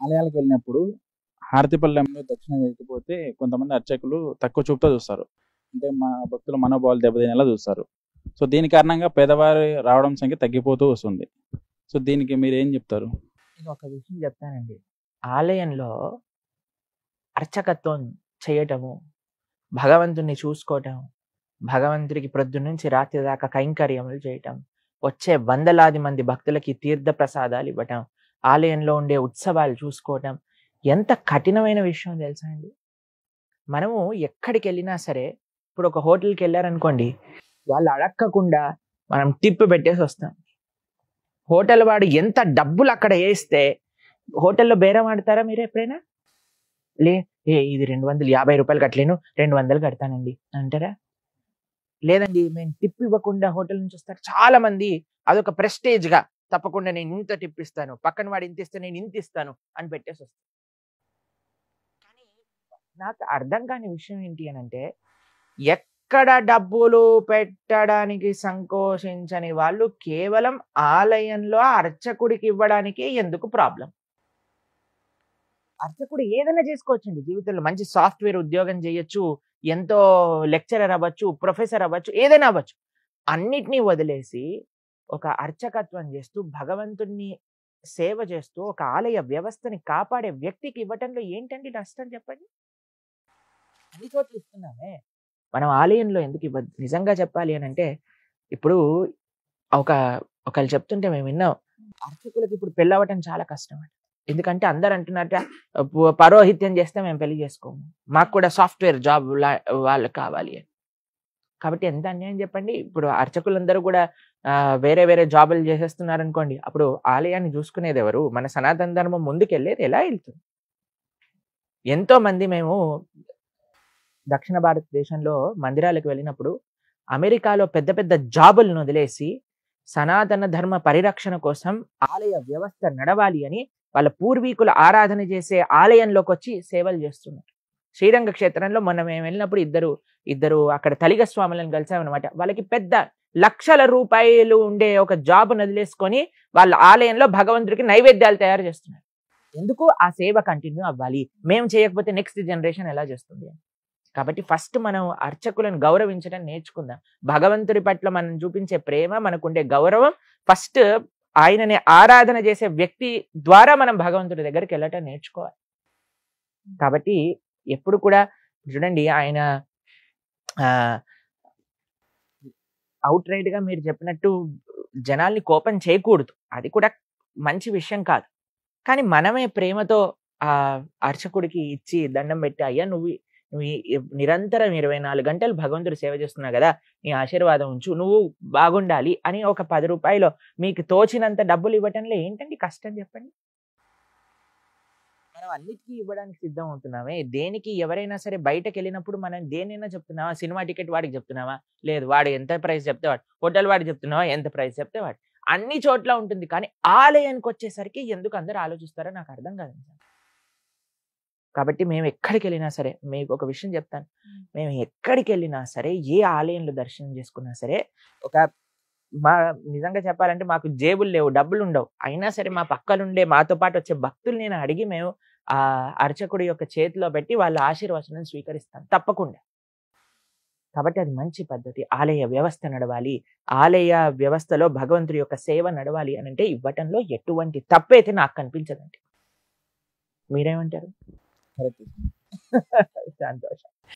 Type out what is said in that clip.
ఆలయాలకు వెళ్ళినప్పుడు హారతి పళ్ళెంలో దక్షిణ వేయకపోతే కొంతమంది అర్చకులు తక్కువ చూపుతో చూస్తారు. అంటే మా భక్తుల మనోభావాలు దెబ్బతినేలా చూస్తారు. సో దీని కారణంగా పేదవారి రావడం సంఖ్య తగ్గిపోతూ వస్తుంది. సో దీనికి మీరేం చెప్తారు? నేను ఒక విషయం చెప్తానండి. ఆలయంలో అర్చకత్వం చేయటము, భగవంతుడిని చూసుకోవటం, భగవంతుడికి ప్రొద్దున్నుంచి రాత్రి దాకా కైంకర్యములు చేయటం, వచ్చే వందలాది మంది భక్తులకి తీర్థ ప్రసాదాలు ఇవ్వటం, ఆలయంలో ఉండే ఉత్సవాలు చూసుకోవటం ఎంత కఠినమైన విషయం తెలుసా అండి? మనము ఎక్కడికెళ్ళినా సరే, ఇప్పుడు ఒక హోటల్‌కి వెళ్ళారనుకోండి, వాళ్ళు అడక్కకుండా మనం టిప్ పెట్టేసి వస్తాం. హోటల్ వాడు ఎంత డబ్బులు అక్కడ ఏస్తే హోటల్‌లో బేరం ఆడతారా మీరు ఎప్పుడైనా? లే ఇది 250 రూపాయలు కట్టలేను, 200 కడతానండి అంటారా? లేదండి, మేము టిప్ ఇవ్వకుండా హోటల్ నుంచి వస్తారు చాలా మంది. అదొక ప్రెస్టేజ్‌గా తప్పకుండా నేను ఇంత టిప్ ఇస్తాను, పక్కన వాడు ఇంత ఇస్తే నేను ఇంత ఇస్తాను అని పెట్టేసి వస్తారు. కానీ నాకు అర్థం కాని విషయం ఏంటి అనంటే, ఎక్కడ డబ్బులు పెట్టడానికి సంకోచించని వాళ్ళు కేవలం ఆలయంలో అర్చకుడికి ఇవ్వడానికి ఎందుకు ప్రాబ్లం? అర్చకుడు ఏదైనా చేసుకోవచ్చండి జీవితంలో. మంచి సాఫ్ట్‌వేర్ ఉద్యోగం చేయొచ్చు, ఎంతో లెక్చరర్ అవ్వచ్చు, ప్రొఫెసర్ అవ్వచ్చు, ఏదైనా అవ్వచ్చు. అన్నిటిని వదిలేసి ఒక అర్చకత్వం చేస్తూ, భగవంతుడిని సేవ చేస్తూ, ఒక ఆలయ వ్యవస్థని కాపాడే వ్యక్తికి ఇవ్వటంలో ఏంటండి నష్టం చెప్పండి? అన్ని చోట్ల ఇస్తున్నామే. మనం ఆలయంలో ఎందుకు ఇవ్వద్దు? నిజంగా చెప్పాలి అనంటే, ఇప్పుడు ఒక ఒకళ్ళు చెప్తుంటే మేము విన్నాం. అర్చకులకి ఇప్పుడు పెళ్ళవ్వటం చాలా కష్టం అంట. ఎందుకంటే అందరూ అంటున్నారట, పరోహిత్యం చేస్తే మేము పెళ్లి చేసుకోము, మాకు కూడా సాఫ్ట్‌వేర్ జాబ్ వాళ్ళు కావాలి అని. కాబట్టి ఎంత అన్యాయం చెప్పండి. ఇప్పుడు అర్చకులందరూ కూడా వేరే వేరే జాబులు చేసేస్తున్నారనుకోండి, అప్పుడు ఆలయాన్ని చూసుకునేది ఎవరు? మన సనాతన ధర్మం ముందుకెళ్ళేది ఎలా వెళ్తుంది? ఎంతో మంది మేము దక్షిణ భారతదేశంలో మందిరాలకు వెళ్ళినప్పుడు, అమెరికాలో పెద్ద పెద్ద జాబులను వదిలేసి సనాతన ధర్మ పరిరక్షణ కోసం ఆలయ వ్యవస్థ నడవాలి అని వాళ్ళ పూర్వీకుల ఆరాధన చేసే ఆలయంలోకి వచ్చి సేవలు చేస్తున్నారు. శ్రీరంగ క్షేత్రంలో మొన్న మేము వెళ్ళినప్పుడు ఇద్దరు అక్కడ తలిగ స్వాములను కలిసామన్నమాట. వాళ్ళకి పెద్ద లక్షల రూపాయలు ఉండే ఒక జాబ్ వదిలేసుకొని వాళ్ళ ఆలయంలో భగవంతుడికి నైవేద్యాలు తయారు చేస్తున్నారు. ఎందుకు? ఆ సేవ కంటిన్యూ అవ్వాలి. మేము చేయకపోతే నెక్స్ట్ జనరేషన్ ఎలా చేస్తుంది? కాబట్టి ఫస్ట్ మనం అర్చకులను గౌరవించడం నేర్చుకుందాం. భగవంతుడి పట్ల మనం చూపించే ప్రేమ, మనకుండే గౌరవం ఫస్ట్ ఆయనని ఆరాధన చేసే వ్యక్తి ద్వారా మనం భగవంతుడి దగ్గరికి వెళ్ళటం నేర్చుకోవాలి. కాబట్టి ఎప్పుడు కూడా చూడండి, ఆయన అవుట్ రైట్ గా మీరు చెప్పినట్టు జనాల్ని కోపం చేయకూడదు. అది కూడా మంచి విషయం కాదు. కానీ మనమే ప్రేమతో ఆ అర్చకుడికి ఇచ్చి దండం పెట్టి, అయ్యా నువ్వు నిరంతరం 24 గంటలు భగవంతుడి సేవ చేస్తున్నావు కదా, నీ ఆశీర్వాదం ఉంచు, నువ్వు బాగుండాలి అని ఒక 10 రూపాయలు మీకు తోచినంత డబ్బులు ఇవ్వటంలో ఏంటండి కష్టం చెప్పండి? మనం అన్నిటికీ ఇవ్వడానికి సిద్ధం అవుతున్నామే. దేనికి ఎవరైనా సరే బయటకు వెళ్ళినప్పుడు మనం దేనైనా చెప్తున్నావా? సినిమా టికెట్ వాడికి చెప్తున్నావా? లేదు. వాడు ఎంత ప్రైస్ చెప్తే వాడు. హోటల్ వాడికి చెప్తున్నావా? ఎంత ప్రైస్ చెప్తే వాడు. అన్ని చోట్ల ఉంటుంది. కానీ ఆలయానికి వచ్చేసరికి ఎందుకు అందరూ ఆలోచిస్తారో నాకు అర్థం కాదు. కాబట్టి మేము ఎక్కడికి వెళ్ళినా సరే, మీకు ఒక విషయం చెప్తాను. మేము ఎక్కడికి వెళ్ళినా సరే, ఏ ఆలయంలో దర్శనం చేసుకున్నా సరే, నిజంగా చెప్పాలంటే మాకు జేబులు లేవు, డబ్బులు ఉండవు. అయినా సరే మా పక్కనుండే మాతో పాటు వచ్చే భక్తులు నేను అడిగి మేము ఆ అర్చకుడి యొక్క చేతిలో పెట్టి వాళ్ళ ఆశీర్వచనం స్వీకరిస్తాం తప్పకుండా. కాబట్టి అది మంచి పద్ధతి. ఆలయ వ్యవస్థ నడవాలి, ఆలయ వ్యవస్థలో భగవంతుడి యొక్క సేవ నడవాలి అని అంటే ఇవ్వటంలో ఎటువంటి తప్పైతే నాకు కనిపించదండి. మీరేమంటారు? కరెక్ట్. సంతోషం.